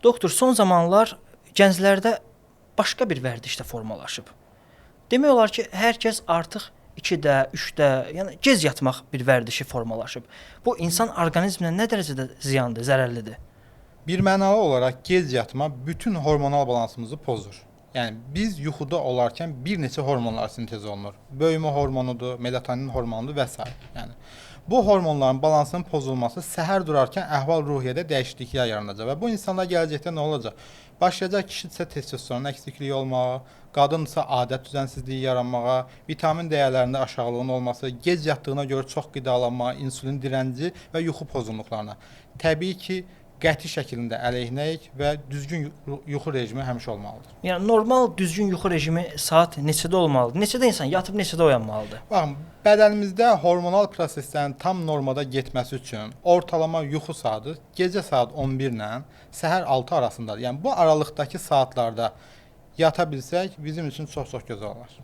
Doktor, son zamanlar gənclərdə başqa bir vərdiş də formalaşıb. Demək olar ki, hər kəs artıq 2-də, 3-də, yəni gec yatmaq bir vərdişi formalaşıb. Bu insan orqanizminə nə dərəcədə ziyandır, zərərlidir? Birmənalı olaraq gec yatma bütün hormonal balansımızı pozur. Yəni biz yuxuda olarkən bir neçə hormonlar sintez olunur. Böyümə hormonudur, melatonin hormonudur və s. Yəni bu hormonların balansının pozulması səhər durarkən əhval-ruhiyyədə dəyişikliklər yaranacaq və bu insanlar gələcəkdə nə olacaq? Başlayacaq kişidirsə testosteron əksikliyi olmağa, qadınsa adət düzənsizliyi yaranmağa, vitamin dəyərlərində aşağılığın olması, gec yatdığına görə çox qidalanma, insulin dirənci və yuxu pozğunluqlarına. Təbii ki, qəti şəkildə əleyhinəyik və düzgün yuxu rejimi həmişə olmalıdır. Yəni normal düzgün yuxu rejimi saat neçədə olmalıdır? Neçədə insan yatıb neçədə oyanmalıdır? Baxın, bədənimizdə hormonal proseslərin tam normada getməsi üçün ortalama yuxu saatı gecə saat 11 ilə səhər 6 arasındadır. Yəni bu aralıqdakı saatlarda yata bilsək bizim üçün çox-çox gözəl olar.